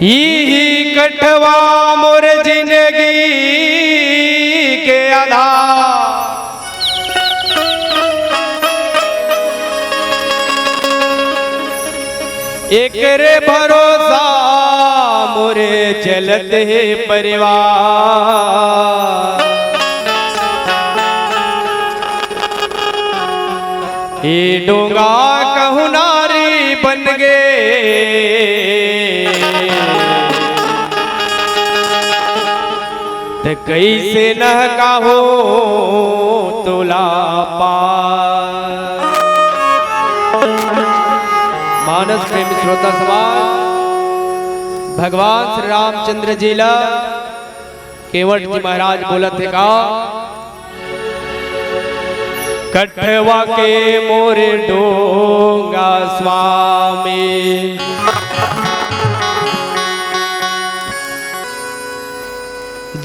ही कठवा मोर जिंदगी के आधार, एक रे भरोसा मोरे चलत है परिवार। ये डोंगा कहूँ नारी बन गए, तो कैसे न कहो तुला पार। मानस प्रेमी श्रोता समाज, भगवान श्री रामचंद्र जी ला केवट जी महाराज बोलत है का कठवा के मोरे डोंगा स्वामी,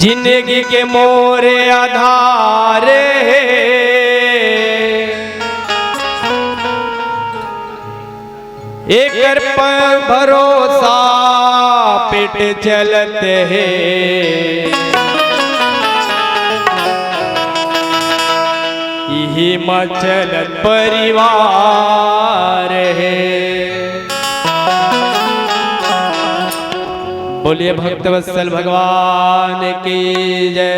जिंदगी के मोरे आधार एक पर भरोसा पेट चलत है। यही मचलत परिवार है। बोलिए भक्तवत्सल भगवान की जय।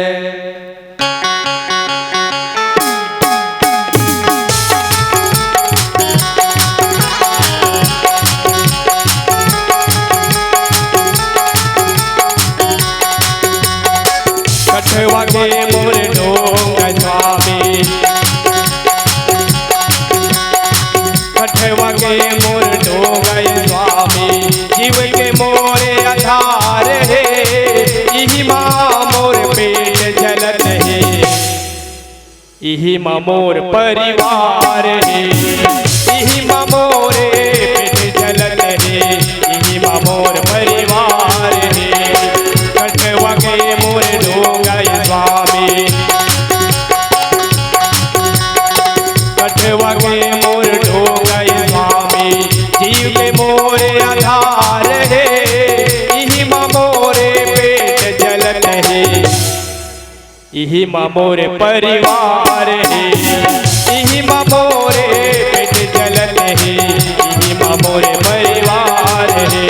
कठवा के मोर डोंगा स्वामी, कठवा के मोर डोंगा स्वामी, जीव के मोरे आधार है। यही माँ मोर पेट जलत है, यही माँ मोर परिवार है। यही माँ मोरे पेट जलत है, यही माँ मोर परिवार है। कठवा के मोर डोंगा स्वामी, कठवा के मोर डोंगा स्वामी, जीव के मोरे आधार है। यही माँ मोरे पेट जलत है, यही माँ मोरे परिवार है। यही माँ मोरे पेट जलत है, यही माँ मोरे परिवार है।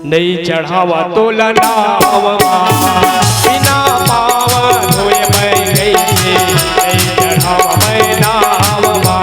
नहीं चढ़ावा तो लनावा, बिना पावा धोए मैं गई थी। नहीं चढ़ावा मैं नावा,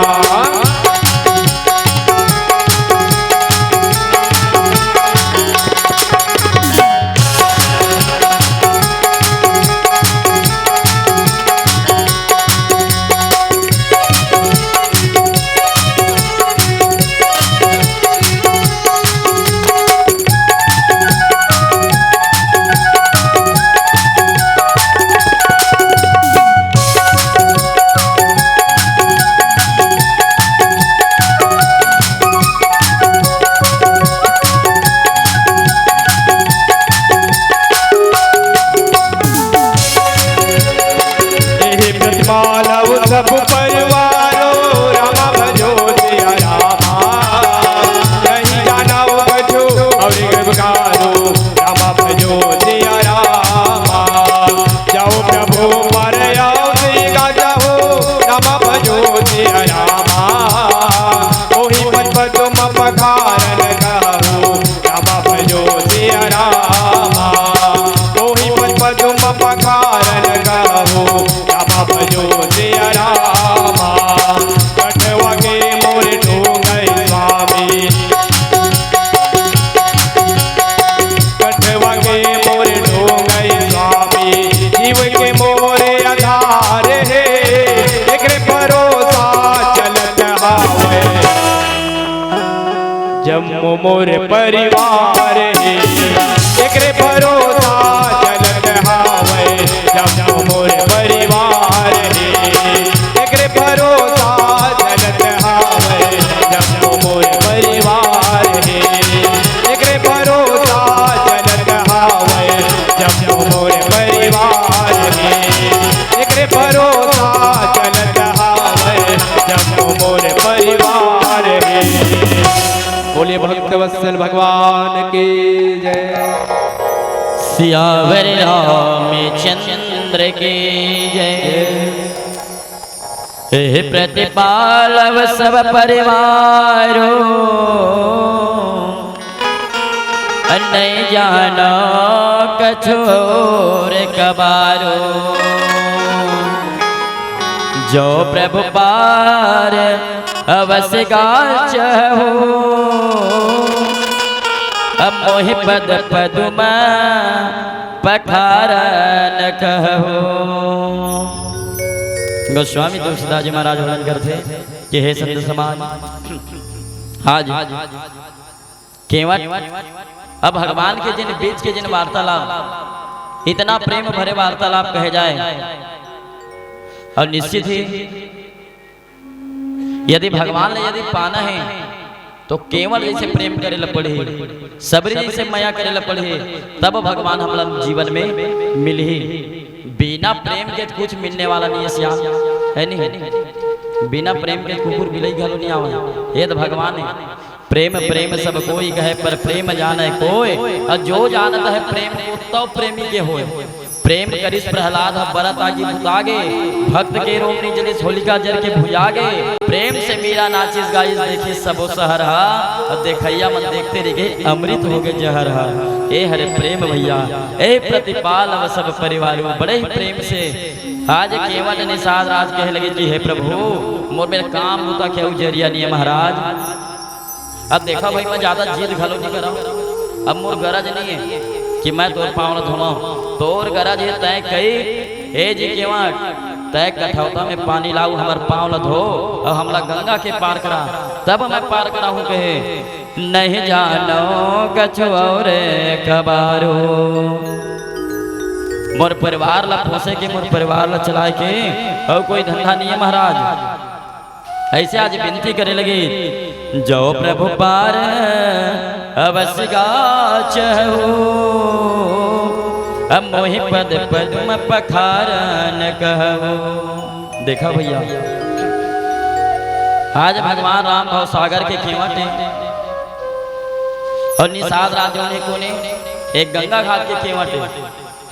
जम्मू मोर परिवार है एकरे भरोसा चलत हावे जम्मू मोर परिवार है एकरे भरोसा चलत हावे जम्मू मोर परिवार है एकरे भरोसा चलत हावे जम्मू मोर परिवार है एकरे भरोसा चलत हावे जम्मू मोर परिवार है। बोलिए भक्त वत्सल भगवान की जय। सियावर रामचंद्र की जय। हे प्रतिपालव सब परिवारों नहीं जानो कछोर कबारो जो प्रभु पार अवश्य गाचहु अब मोहि पद पदुम पखारन कहु। गोस्वामी तुलसीदास जी महाराज वर्णन करते कि हे संत समाज आज केवट अब भगवान के जिन बीच के जिन वार्तालाप इतना प्रेम भरे वार्तालाप कहे जाए और निश्चित ही यदि भगवान ने यदि पाना है तो केवल जैसे प्रेम करे ल पड़े सबरी जैसे माया करे ल पड़े तब भगवान हम जीवन में मिल ही। बिना प्रेम के कुछ मिलने वाला नहीं है श्याम है नहीं। बिना प्रेम के कुकुर बिलई घलो नहीं आवा। ये तो भगवान है प्रेम प्रेम सब कोई कहे पर प्रेम जाने कोई और जो जानत है प्रेम को तो प्रेमी के होए। प्रेम करिस प्रहलाद बरत आगे भुतागे भक्त के रोमनी जलिस होलिका जर के भुजागे प्रेम से मीरा नाचिस गाइस देखी सबो सहर हा और देखैया मन देखते रह गए अमृत हो गए जहर हा। ए हरे प्रेम भैया ए प्रतिपाल अब सब परिवारों बड़े ही प्रेम से आज केवल निषाद राज कहे लगे कि हे प्रभु मोर मेरे काम होता क्या जरिया नहीं है महाराज। अब देखा भाई मैं ज्यादा जिद घलो नहीं कर रहा हूँ। अब मोर गरज नहीं है कि मैं तोर पाँव न धोवा तोर गरज है तय कही हे जी केवा तय कठौता में पानी लाऊ हमार पाँव न धो और हमला गंगा के पार करा तब मैं पार करा हूँ कहे नहीं जानो कछु और कबारो मोर परिवार ला पोसे के मोर परिवार ला चलाए के और कोई धंधा नहीं है महाराज। ऐसे आज विनती करे लगे जो प्रभु पार अवश्य गाचहु अब मोहि पद पद्म पखारन कहु। देखा भैया आज भगवान राम भव सागर के केवट और निषाद राजों ने कोने एक गंगा घाट के केवट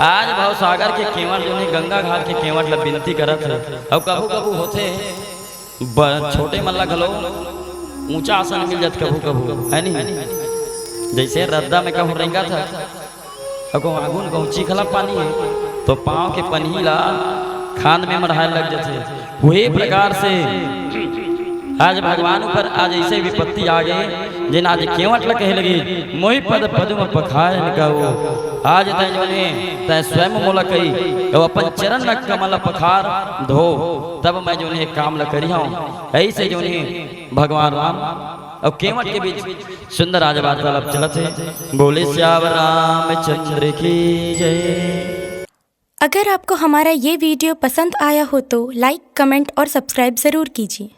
आज भव सागर के केवट जो ने गंगा घाट के केवट ला विनती करत है। अब कभू कभू होते छोटे मल्ला घलो ऊंचा आसन मिल जात कभू कभू है नहीं। जैसे रद्दा में कहूँ रेंगा था अगो आगुन कहूँ चीखला पानी है तो पाँव के पनीला खान में मरहाए लग जाते। वही प्रकार से आज भगवान ऊपर आज ऐसे विपत्ति आ गए जिन आज केवट ल कहे लगी मोहि पद पद्म पखारन कहु। आज तय जो ने तय स्वयं मोला कही तो अपन चरण में कमल पखार धो तब मैं जो ने काम ल करी हूँ। ऐसे जो ने भगवान राम और केवट के बीच सुंदर आज वार्तालाप चलत है। बोले श्यावर रामचंद्र की जय। अगर आपको हमारा ये वीडियो पसंद आया हो तो लाइक, कमेंट और सब्सक्राइब ज़रूर कीजिए।